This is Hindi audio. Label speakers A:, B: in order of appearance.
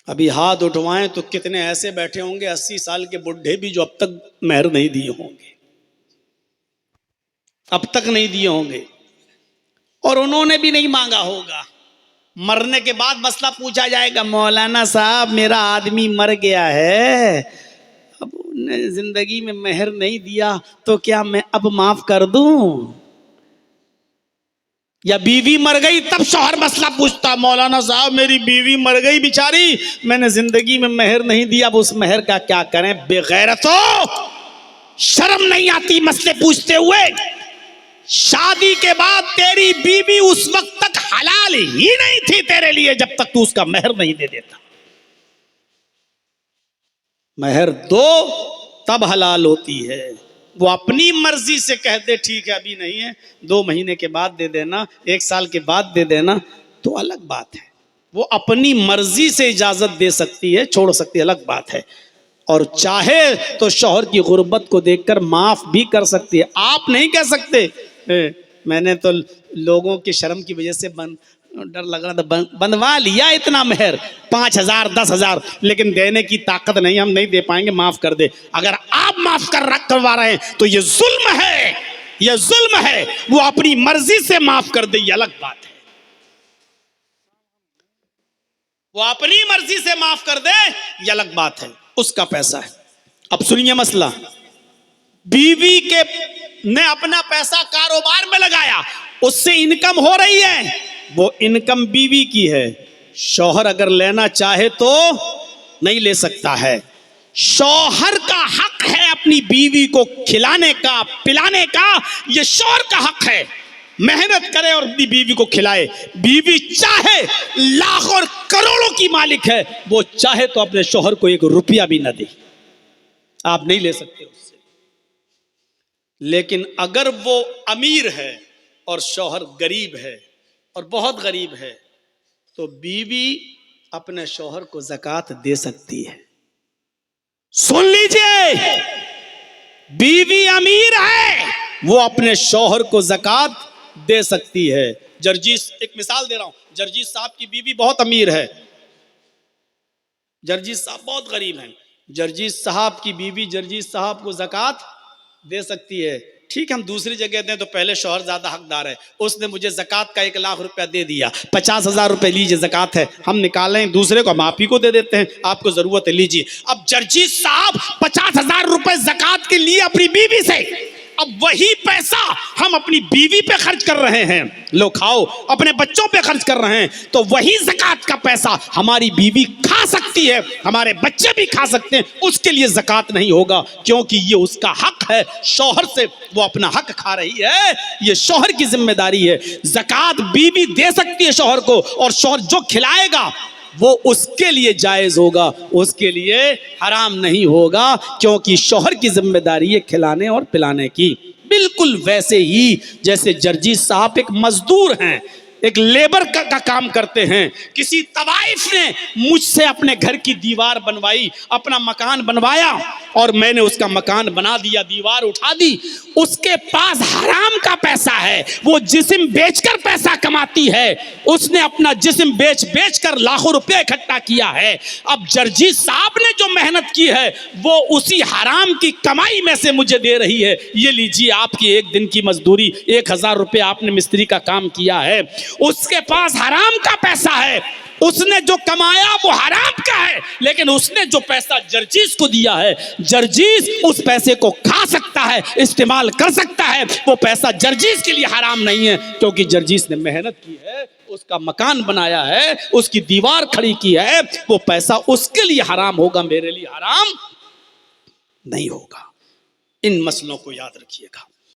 A: अभी हाथ उठवाएं तो कितने ऐसे बैठे होंगे 80 साल के बुढ़े भी जो अब तक मेहर नहीं दिए होंगे, अब तक नहीं दिए होंगे, और उन्होंने भी नहीं मांगा होगा। मरने के बाद मसला पूछा जाएगा, मौलाना साहब मेरा आदमी मर गया है, अब उन्हें जिंदगी में मेहर नहीं दिया तो क्या मैं अब माफ कर दूं? या बीवी मर गई तब शौहर मसला पूछता, मौलाना साहब मेरी बीवी मर गई बेचारी, मैंने जिंदगी में मेहर नहीं दिया, अब उस मेहर का क्या करें? बेगैरतो, शर्म नहीं आती मसले पूछते हुए? शादी के बाद तेरी बीवी उस वक्त तक हलाल ही नहीं थी तेरे लिए जब तक तू उसका मेहर नहीं दे देता। मेहर दो तब हलाल होती है। वो अपनी मर्जी से कह दे ठीक है अभी नहीं है, 2 महीने के बाद दे देना, 1 साल के बाद दे देना, तो अलग बात है। वो अपनी मर्जी से इजाजत दे सकती है, छोड़ सकती है, अलग बात है। और चाहे तो शौहर की गुर्बत को देखकर माफ भी कर सकती है। आप नहीं कह सकते मैंने तो लोगों की शर्म की वजह से डर लग रहा था बंधवा लिया इतना मेहर 5,000 10,000, लेकिन देने की ताकत नहीं, हम नहीं दे पाएंगे, माफ कर दे। अगर आप माफ करवा रहे हैं तो ये जुल्म है, ये जुल्म है। वो अपनी मर्जी से माफ कर दे, ये अलग बात है। वो अपनी मर्जी से माफ कर दे, ये अलग बात है, उसका पैसा है। अब सुनिए मसला, बीवी के ने अपना पैसा कारोबार में लगाया, उससे इनकम हो रही है, वो इनकम बीवी की है। शौहर अगर लेना चाहे तो नहीं ले सकता है। शौहर का हक है अपनी बीवी को खिलाने का, पिलाने का, ये शौहर का हक है। मेहनत करे और अपनी बीवी को खिलाए। बीवी चाहे लाख और करोड़ों की मालिक है, वो चाहे तो अपने शौहर को 1 रुपया भी ना दे, आप नहीं ले सकते उससे। लेकिन अगर वो अमीर है और शौहर गरीब है और बहुत गरीब है, तो बीवी अपने शौहर को ज़कात दे सकती है। सुन लीजिए, बीवी अमीर है, वो अपने शौहर को ज़कात दे सकती है। जर्जीस, एक मिसाल दे रहा हूं, जर्जीस साहब की बीवी बहुत अमीर है, जर्जीस साहब बहुत गरीब हैं। जर्जीस साहब की बीवी जर्जीस साहब को ज़कात दे सकती है। ठीक, हम दूसरी जगह दें तो पहले शौहर ज्यादा हकदार है, उसने मुझे ज़कात का 1 लाख रुपया दे दिया, 50,000 रुपए लीजिए ज़कात है, हम निकालें दूसरे को, हम आप ही को दे देते हैं, आपको जरूरत है लीजिए। अब जर्जीस साहब 50,000 रुपए ज़कात के लिए अपनी बीवी से, अब वही पैसा हम अपनी बीवी पे खर्च कर रहे हैं, लो खाओ, अपने बच्चों पे खर्च कर रहे हैं, तो वही ज़कात का पैसा हमारी बीवी खा सकती है, हमारे बच्चे भी खा सकते हैं, उसके लिए ज़कात नहीं होगा, क्योंकि ये उसका हक है। शौहर से वो अपना हक खा रही है, ये शौहर की जिम्मेदारी है। ज़कात बीवी दे सकती है शौहर को, और शौहर जो खिलाएगा वो उसके लिए जायज होगा, उसके लिए हराम नहीं होगा, क्योंकि शौहर की जिम्मेदारी है खिलाने और पिलाने की। बिल्कुल वैसे ही जैसे जर्जीस साहब एक मजदूर हैं, एक लेबर का काम करते हैं। किसी तवाइफ ने मुझसे अपने घर की दीवार बनवाई, अपना मकान बनवाया, और मैंने उसका मकान बना दिया, दीवार उठा दी। उसके पास हराम का पैसा है, वो जिस्म बेचकर पैसा कमाती है, उसने अपना जिस्म बेच कर लाखों रुपए इकट्ठा किया है। अब जर्जीस साहब ने जो मेहनत की है वो उसी हराम की कमाई में से मुझे दे रही है, ये लीजिए आपकी 1 दिन की मजदूरी, 1,000 रुपये आपने मिस्त्री का काम किया है। उसके पास हराम का पैसा है, उसने जो कमाया वो हराम का है, लेकिन उसने जो पैसा जर्जीस को दिया है, जर्जीस उस पैसे को खा सकता है, इस्तेमाल कर सकता है। वो पैसा जर्जीस के लिए हराम नहीं है, क्योंकि जर्जीस ने मेहनत की है, उसका मकान बनाया है, उसकी दीवार खड़ी की है, वो पैसा उसके लिए हराम होगा, मेरे लिए हराम नहीं होगा। इन मसलों को याद रखिएगा।